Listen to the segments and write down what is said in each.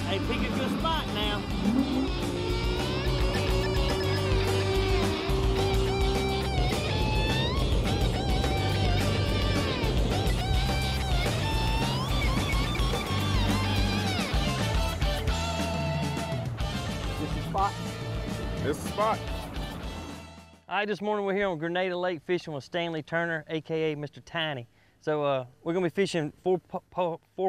Hey, pick a good spot now. This is spot. This is the spot. All right, this morning we're here on Grenada Lake fishing with Stanley Turner, AKA Mr. Tiny. So we're gonna be fishing four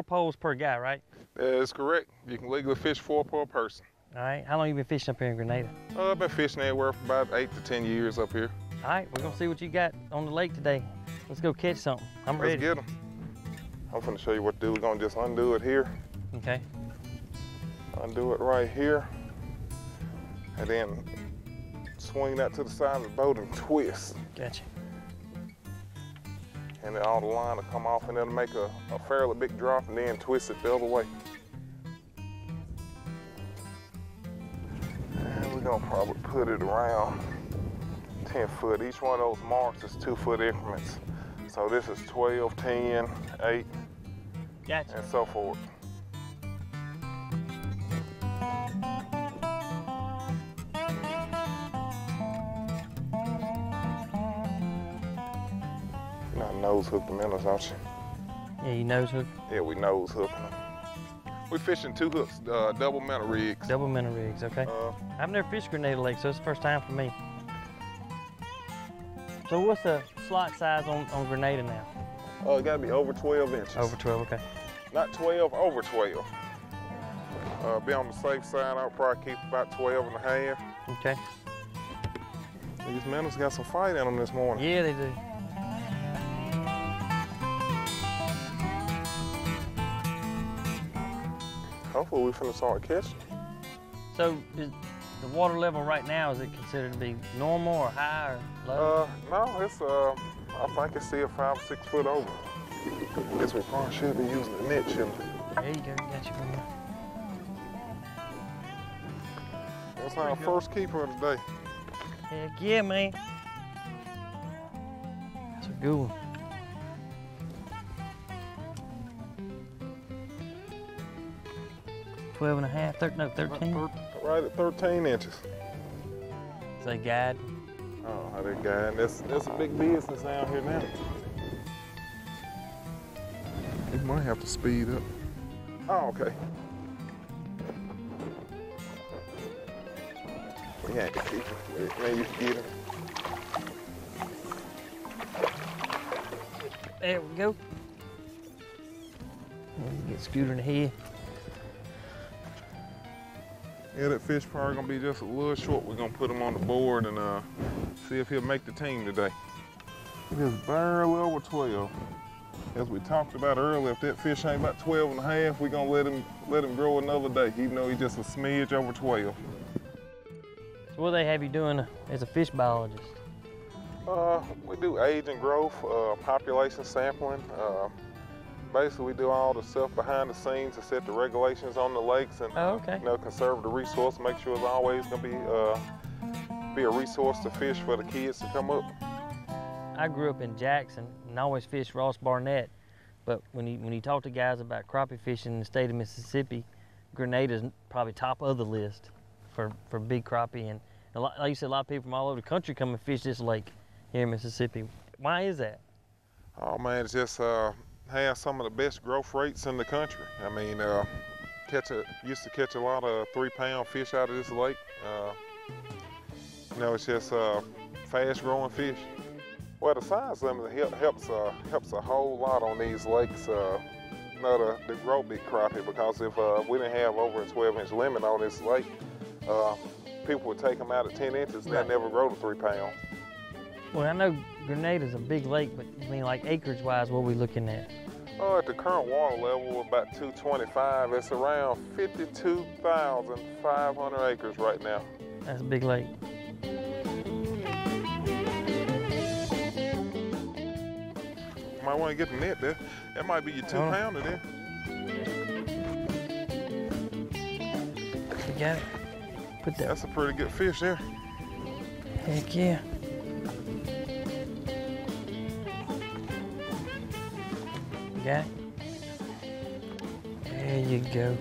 poles per guy, right? That is correct. You can legally fish 4 per person. All right, how long you been fishing up here in Grenada? I've been fishing anywhere for about 8 to 10 years up here. All right, we're gonna see what you got on the lake today. Let's go catch something. I'm ready. Let's get them. I'm gonna show you what to do. We're gonna just undo it here. Okay. Undo it right here. And then swing that to the side of the boat and twist. Gotcha. And then all the line will come off and it'll make a fairly big drop and then twist it the other way. And we're gonna probably put it around 10 foot. Each one of those marks is 2 foot increments. So this is 12, 10, 8, Gotcha. and so forth. You know, nose hook the minnows, don't you? Yeah, you nose hook. Yeah, we nose hooking them. We fishing 2 hooks, double minnow rigs. Double minnow rigs, okay. I've never fished Grenada Lake, so it's the first time for me. So what's the slot size on Grenada now? Oh, it gotta be over 12 inches. Over 12, okay. Not 12, over 12. Be on the safe side, I'll probably keep about 12 and a half. Okay. These minnows got some fight in them this morning. Yeah, they do. Hopefully we finna start catching. So is the water level right now, is it considered to be normal or high or low? No, it's I think it's still 5 or 6 foot over. Guess we probably should be using the net, shouldn't we? There you go, you got your one. That's our first keeper of the day. Heck yeah, man. That's a good one. $12 and a half, 13? Right at 13 inches. Is that guide? Oh, that guy, that's a big business down here now. You might have to speed up. Oh, okay. We had to keep him. Man, you can get him. There we go. Get Scooter in the head. Yeah, that fish probably gonna be just a little short. We're gonna put him on the board and see if he'll make the team today. Just barely over 12. As we talked about earlier, if that fish ain't about 12 and a half, we're gonna let him grow another day, even though he's just a smidge over 12. So what do they have you doing as a fish biologist? We do age and growth, population sampling. Basically, we do all the stuff behind the scenes to set the regulations on the lakes and okay. you know, conserve the resource, make sure it's always gonna be a resource to fish for the kids to come up. I grew up in Jackson and always fished Ross Barnett, but when you talk to guys about crappie fishing in the state of Mississippi, Grenada's probably top of the list for big crappie. And like you said, a lot of people from all over the country come and fish this lake here in Mississippi. Why is that? Oh man, it's just has some of the best growth rates in the country. I mean, used to catch a lot of 3-pound fish out of this lake. You know, it's just fast-growing fish. Well, the size limit helps a whole lot on these lakes. You know, to grow big crappie, because if we didn't have over a 12-inch limit on this lake, people would take them out at 10 inches and they'd never grow to 3 pounds. Well, I know Grenada's a big lake, but I mean, like acreage-wise, what are we looking at? At the current water level, about 225, it's around 52,500 acres right now. That's a big lake. You might want to get the net there. That might be your 2-pounder there. You got it. Put that. That's a pretty good fish there. Heck yeah. You got it? There you go.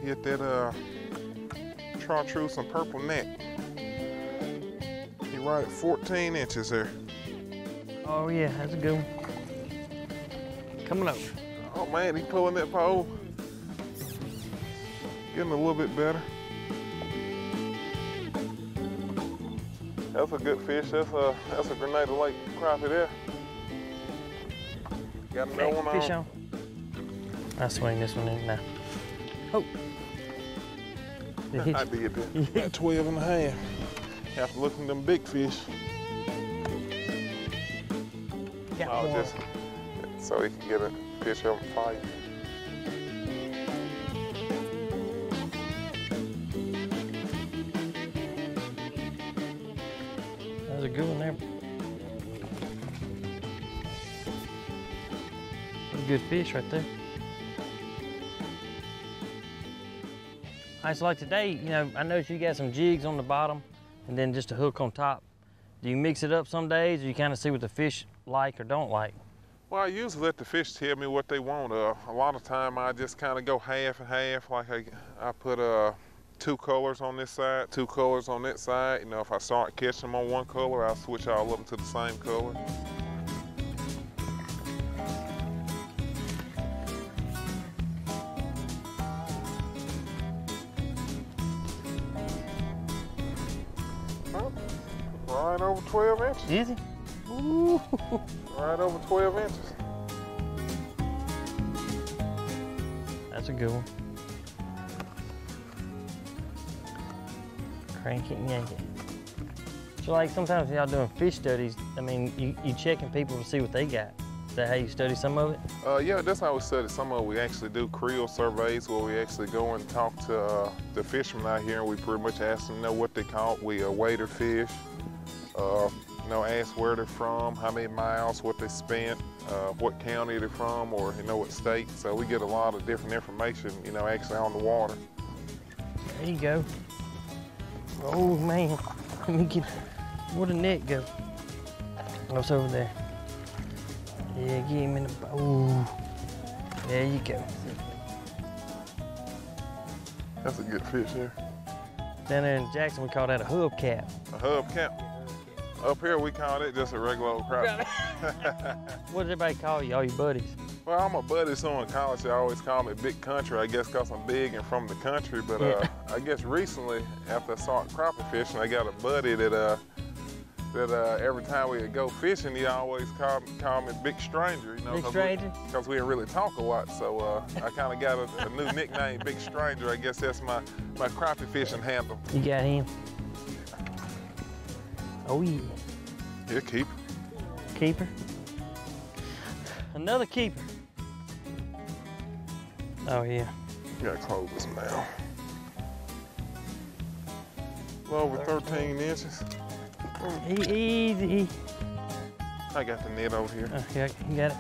get that chartreuse and purple neck. He right at 14 inches there. Oh yeah, that's a good one. Coming up. Oh man, he pulling that pole. Getting a little bit better. That's a good fish. That's a Grenada Lake crappie there. Got another one Fish on. I'll swing this one in now. Oh. I did that. About 12 and a half. Have to look at them big fish. Got Oh, one. just so he can get a picture of him fight. That was a good one there. That's a good fish right there. All right, so like today, you know, I noticed you got some jigs on the bottom and then just a hook on top. Do you mix it up some days, or you kind of see what the fish like or don't like? Well, I usually let the fish tell me what they want. A lot of time I just kind of go half and half. Like I put 2 colors on this side, 2 colors on that side. You know, if I start catching them on one color, I'll switch all of them to the same color. Right over 12 inches. Easy. Ooh. Right over 12 inches. That's a good one. Crank it and yank it. So like sometimes y'all doing fish studies, I mean, you checking people to see what they got. Is that how you study some of it? Yeah, that's how we study. Some of it we actually do creel surveys where we actually go and talk to the fishermen out here, and we pretty much ask them, what they caught. We weigh their fish, ask where they're from, how many miles, what they spent, what county they're from, or what state. So we get a lot of different information, actually on the water. There you go. Oh man, let me get, where'd the net go? Oh, it's over there. Yeah, get him in the, oh, there you go. That's a good fish here. Down there in Jackson, we call that a hubcap. A hubcap. Up here, we call it just a regular old crappie. What does everybody call you, all your buddies? Well, I'm a buddy, so in college they always call me Big Country, I guess because I'm big and from the country. But I guess recently, after I started crappie fishing, I got a buddy that every time we would go fishing, he always call me Big Stranger. Big Stranger? Because we didn't really talk a lot, so I kind of got a new nickname, Big Stranger. I guess that's my crappie fishing handle. You got him? Oh yeah. Yeah, keeper. Keeper. Another keeper. Oh yeah. You gotta close this now. A little over 13 inches. Easy. I got the net over here. Yeah, you got it.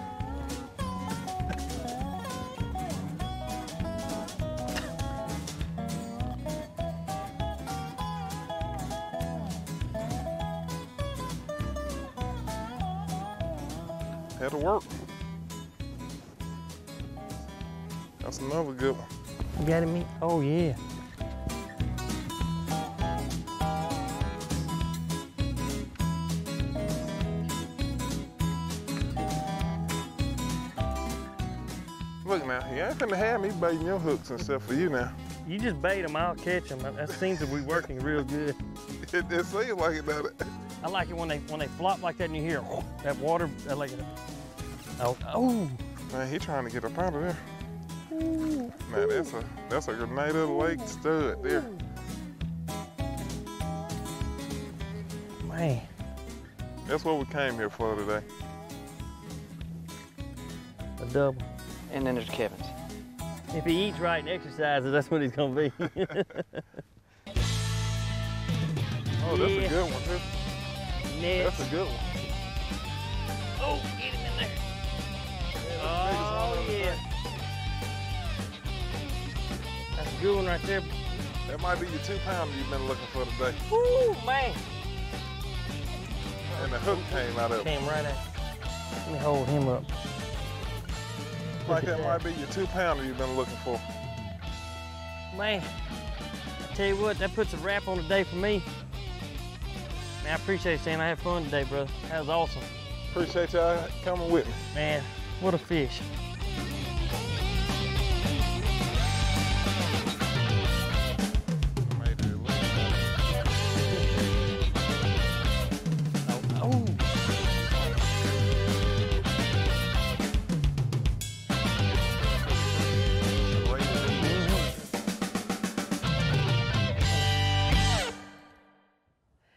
That'll work. That's another good one. You got it, me? Oh yeah. Look now, you ain't finna have me baiting your hooks and stuff for you now. You just bait them, I'll catch them. That seems to be working real good. It seems like it, doesn't it? I like it when they flop like that and you hear that water, like oh. Man, he trying to get up out of there. Ooh. Man, that's a Grenada Lake stud there. Man. That's what we came here for today. A double. And then there's Kevin's. If he eats right and exercises, that's what he's gonna be. Oh, that's a good one too. Nets. That's a good one. Oh, get him in there. Oh yeah. That's a good one right there. That might be your 2-pounder you've been looking for today. Woo, man. And the hook came out of it. Came right out. Let me hold him up. Like that might be your 2-pounder you've been looking for. Man, I tell you what, that puts a wrap on the day for me. Man, I appreciate it, Sam. I had fun today, brother. That was awesome. Appreciate y'all coming with me. Man, what a fish.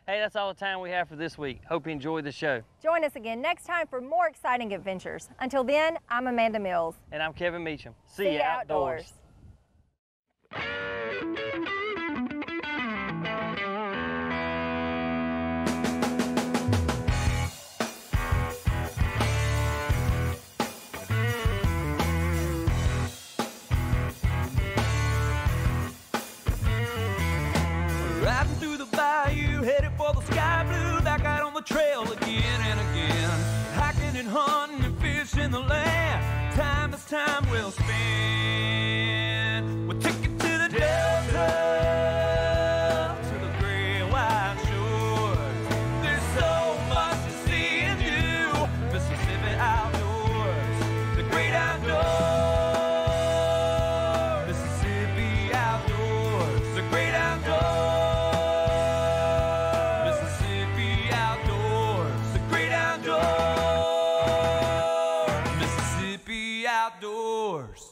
Hey, that's all the time we have for this week. Hope you enjoyed the show. Join us again next time for more exciting adventures. Until then, I'm Amanda Mills. And I'm Kevin Meacham. See ya outdoors. Riding through the bayou, headed for the sky blue, back out on the trail again and again. Hiking and hunting and fishing the land, time is time well spent. We'll take it to the Delta, to the great white shores. There's so much to see and do, Mississippi outdoors, the great outdoors, Mississippi outdoors, the great outdoors. Outdoors.